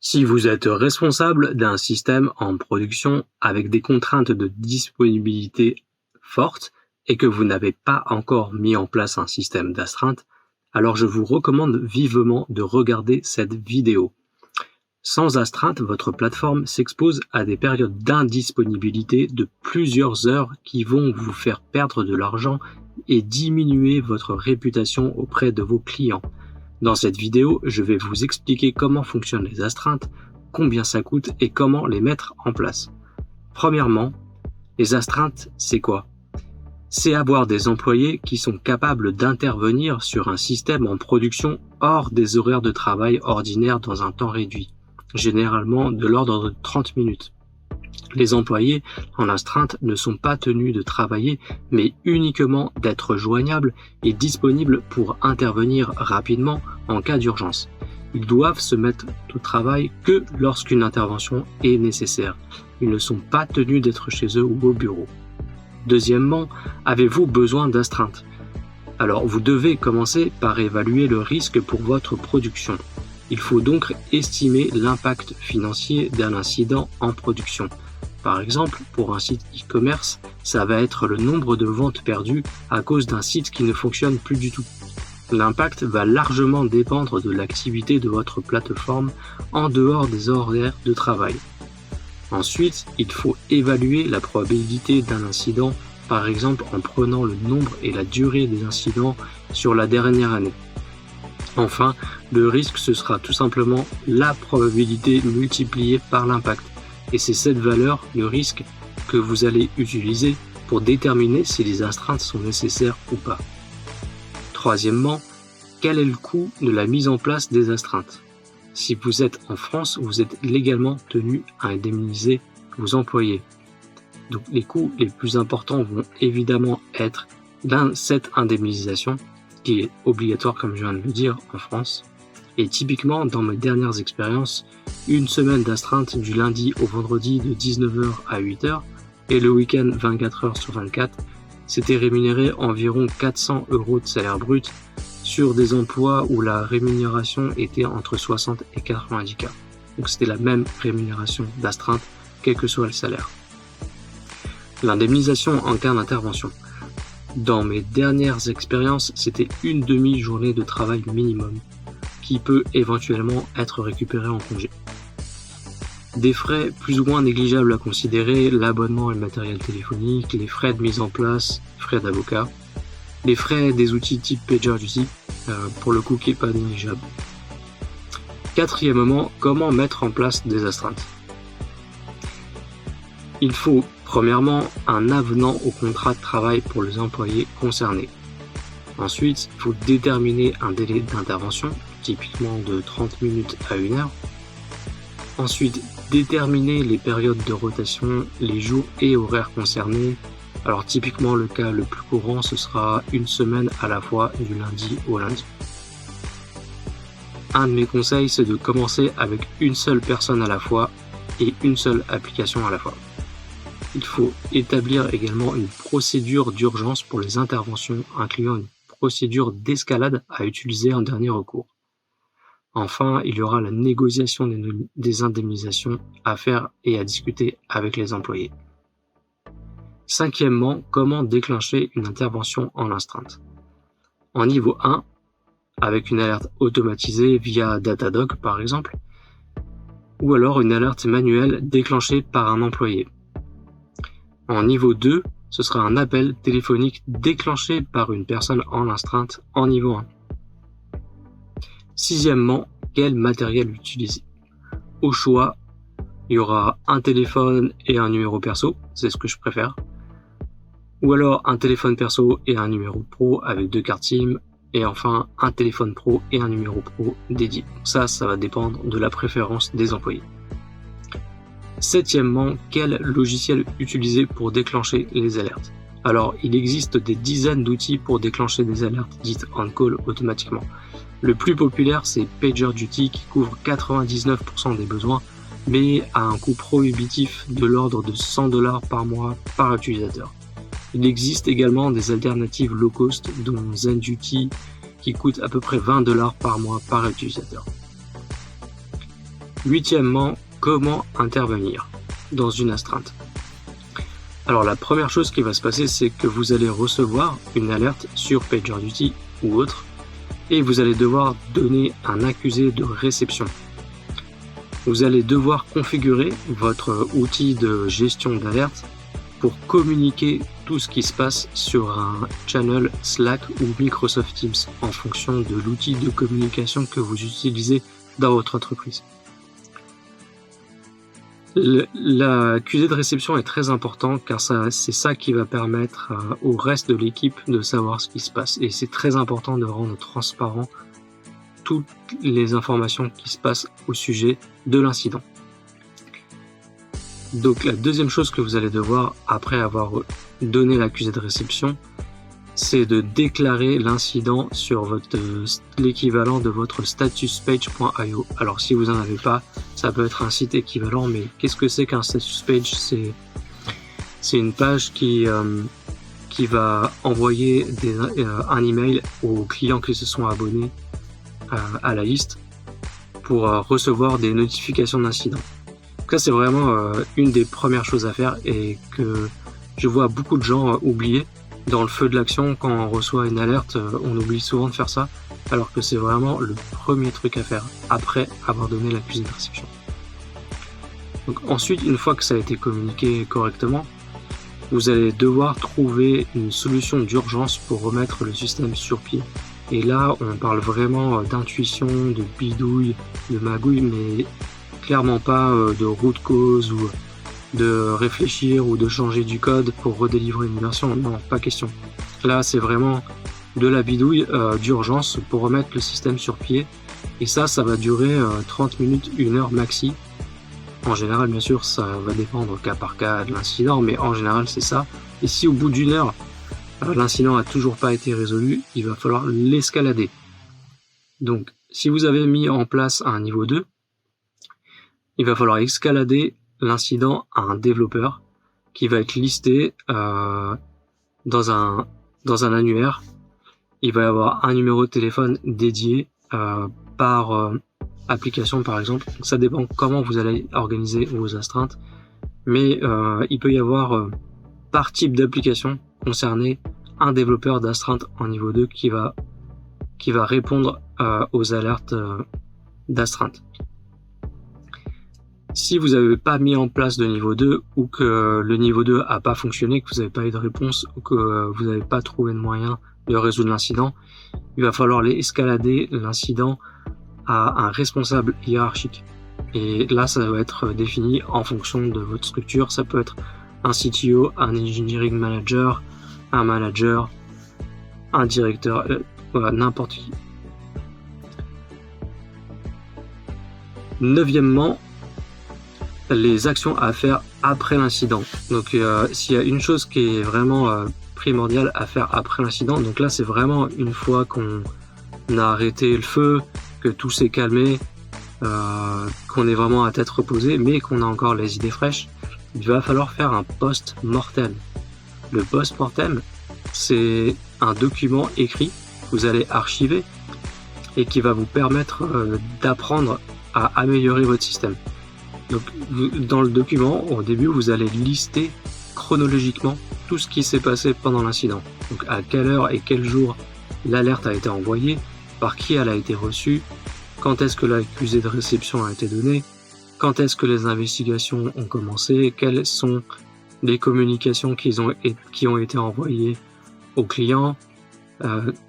Si vous êtes responsable d'un système en production avec des contraintes de disponibilité fortes et que vous n'avez pas encore mis en place un système d'astreinte, alors je vous recommande vivement de regarder cette vidéo. Sans astreinte, votre plateforme s'expose à des périodes d'indisponibilité de plusieurs heures qui vont vous faire perdre de l'argent et diminuer votre réputation auprès de vos clients. Dans cette vidéo, je vais vous expliquer comment fonctionnent les astreintes, combien ça coûte et comment les mettre en place. Premièrement, les astreintes, c'est quoi? C'est avoir des employés qui sont capables d'intervenir sur un système en production hors des horaires de travail ordinaires dans un temps réduit, généralement de l'ordre de 30 minutes. Les employés en astreinte ne sont pas tenus de travailler, mais uniquement d'être joignables et disponibles pour intervenir rapidement en cas d'urgence. Ils doivent se mettre au travail que lorsqu'une intervention est nécessaire. Ils ne sont pas tenus d'être chez eux ou au bureau. Deuxièmement, avez-vous besoin d'astreinte? Alors, vous devez commencer par évaluer le risque pour votre production. Il faut donc estimer l'impact financier d'un incident en production. Par exemple, pour un site e-commerce, ça va être le nombre de ventes perdues à cause d'un site qui ne fonctionne plus du tout. L'impact va largement dépendre de l'activité de votre plateforme en dehors des horaires de travail. Ensuite, il faut évaluer la probabilité d'un incident, par exemple en prenant le nombre et la durée des incidents sur la dernière année. Enfin, le risque, ce sera tout simplement la probabilité multipliée par l'impact. Et c'est cette valeur, le risque, que vous allez utiliser pour déterminer si les astreintes sont nécessaires ou pas. Troisièmement, quel est le coût de la mise en place des astreintes? Si vous êtes en France, vous êtes légalement tenu à indemniser vos employés. Donc les coûts les plus importants vont évidemment être cette indemnisation, qui est obligatoire comme je viens de le dire en France. Et typiquement, dans mes dernières expériences, une semaine d'astreinte du lundi au vendredi de 19h à 8h et le week-end 24h sur 24, c'était rémunéré environ 400 € de salaire brut sur des emplois où la rémunération était entre 60 et 90K. Donc c'était la même rémunération d'astreinte, quel que soit le salaire. L'indemnisation en cas d'intervention. Dans mes dernières expériences, c'était une demi-journée de travail minimum, qui peut éventuellement être récupéré en congé. Des frais plus ou moins négligeables à considérer, l'abonnement et le matériel téléphonique, les frais de mise en place, frais d'avocat, les frais des outils type PagerDuty, pour le coup qui n'est pas négligeable. Quatrièmement, comment mettre en place des astreintes? Il faut premièrement un avenant au contrat de travail pour les employés concernés. Ensuite, il faut déterminer un délai d'intervention, typiquement de 30 minutes à 1 heure. Ensuite, déterminer les périodes de rotation, les jours et horaires concernés. Alors typiquement, le cas le plus courant, ce sera une semaine à la fois du lundi au lundi. Un de mes conseils, c'est de commencer avec une seule personne à la fois et une seule application à la fois. Il faut établir également une procédure d'urgence pour les interventions, incluant une procédure d'escalade à utiliser en dernier recours. Enfin, il y aura la négociation des indemnisations à faire et à discuter avec les employés. Cinquièmement, comment déclencher une intervention en astreinte? En niveau 1, avec une alerte automatisée via Datadog par exemple, ou alors une alerte manuelle déclenchée par un employé. En niveau 2, ce sera un appel téléphonique déclenché par une personne en astreinte en niveau 1. Sixièmement, quel matériel utiliser? Au choix, il y aura un téléphone et un numéro perso, c'est ce que je préfère. Ou alors un téléphone perso et un numéro pro avec 2 cartes SIM. Et enfin, un téléphone pro et un numéro pro dédié. Ça va dépendre de la préférence des employés. Septièmement, quel logiciel utiliser pour déclencher les alertes? Alors, il existe des dizaines d'outils pour déclencher des alertes dites on-call automatiquement. Le plus populaire, c'est PagerDuty qui couvre 99% des besoins, mais à un coût prohibitif de l'ordre de 100 $ par mois par utilisateur. Il existe également des alternatives low cost, dont ZenDuty, qui coûte à peu près 20 $ par mois par utilisateur. Huitièmement, comment intervenir dans une astreinte. Alors la première chose qui va se passer, c'est que vous allez recevoir une alerte sur PagerDuty ou autre, et vous allez devoir donner un accusé de réception. Vous allez devoir configurer votre outil de gestion d'alerte pour communiquer tout ce qui se passe sur un channel Slack ou Microsoft Teams en fonction de l'outil de communication que vous utilisez dans votre entreprise. L'accusé de réception est très important car c'est ça qui va permettre au reste de l'équipe de savoir ce qui se passe. Et c'est très important de rendre transparent toutes les informations qui se passent au sujet de l'incident. Donc la deuxième chose que vous allez devoir, après avoir donné l'accusé de réception, c'est de déclarer l'incident sur l'équivalent de votre statuspage.io. Alors si vous n'en avez pas, ça peut être un site équivalent, mais qu'est-ce que c'est qu'un statuspage ? C'est une page qui va envoyer un email aux clients qui se sont abonnés à la liste pour recevoir des notifications d'incidents. Donc ça c'est vraiment une des premières choses à faire et que je vois beaucoup de gens oublier. Dans le feu de l'action, quand on reçoit une alerte, on oublie souvent de faire ça, alors que c'est vraiment le premier truc à faire après avoir donné l'accusé de réception. Donc ensuite, une fois que ça a été communiqué correctement, vous allez devoir trouver une solution d'urgence pour remettre le système sur pied. Et là, on parle vraiment d'intuition, de bidouille, de magouille, mais clairement pas de root cause ou de réfléchir ou de changer du code pour redélivrer une version. Non, pas question. Là, c'est vraiment de la bidouille d'urgence pour remettre le système sur pied. Et ça va durer 30 minutes, 1 heure maxi. En général, bien sûr, ça va dépendre cas par cas de l'incident, mais en général, c'est ça. Et si au bout d'1 heure, l'incident n'a toujours pas été résolu, il va falloir l'escalader. Donc, si vous avez mis en place un niveau 2, il va falloir escalader l'incident à un développeur qui va être listé dans un annuaire. Il va y avoir un numéro de téléphone dédié par application par exemple. Donc, ça dépend comment vous allez organiser vos astreintes, mais il peut y avoir par type d'application concerné un développeur d'astreinte en niveau 2 qui va répondre aux alertes d'astreinte. Si vous n'avez pas mis en place de niveau 2 ou que le niveau 2 n'a pas fonctionné, que vous n'avez pas eu de réponse ou que vous n'avez pas trouvé de moyen de résoudre l'incident, il va falloir escalader l'incident à un responsable hiérarchique. Et là, ça va être défini en fonction de votre structure. Ça peut être un CTO, un engineering manager, un manager, un directeur, voilà, n'importe qui. Neuvièmement, les actions à faire après l'incident. Donc s'il y a une chose qui est vraiment primordiale à faire après l'incident, donc là c'est vraiment une fois qu'on a arrêté le feu, que tout s'est calmé, qu'on est vraiment à tête reposée, mais qu'on a encore les idées fraîches, il va falloir faire un post-mortem. Le post-mortem, c'est un document écrit que vous allez archiver et qui va vous permettre d'apprendre à améliorer votre système. Donc, dans le document, au début, vous allez lister chronologiquement tout ce qui s'est passé pendant l'incident. Donc, à quelle heure et quel jour l'alerte a été envoyée, par qui elle a été reçue, quand est-ce que l'accusé de réception a été donné, quand est-ce que les investigations ont commencé, quelles sont les communications qui ont été envoyées aux clients,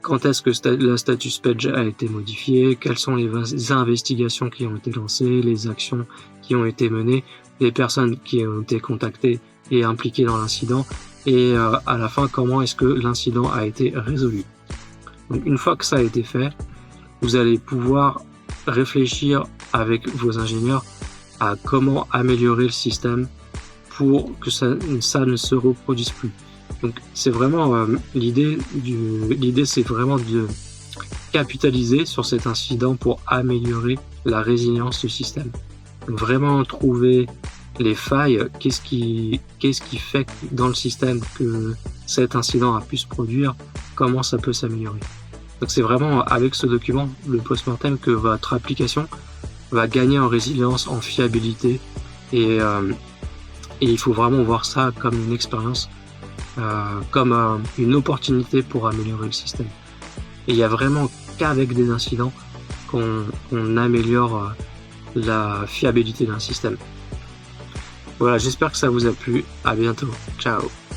quand est-ce que la status page a été modifiée, quelles sont les investigations qui ont été lancées, les actions qui ont été menées, les personnes qui ont été contactées et impliquées dans l'incident, et à la fin, comment est-ce que l'incident a été résolu. Donc, une fois que ça a été fait, vous allez pouvoir réfléchir avec vos ingénieurs à comment améliorer le système pour que ça ne se reproduise plus. Donc c'est vraiment l'idée c'est vraiment de capitaliser sur cet incident pour améliorer la résilience du système. Donc vraiment trouver les failles, qu'est-ce qui fait dans le système que cet incident a pu se produire, comment ça peut s'améliorer. Donc c'est vraiment avec ce document, le post-mortem, que votre application va gagner en résilience, en fiabilité, et il faut vraiment voir ça comme une expérience, comme une opportunité pour améliorer le système. Et il y a vraiment qu'avec des incidents qu'on améliore la fiabilité d'un système. Voilà, j'espère que ça vous a plu. À bientôt. Ciao.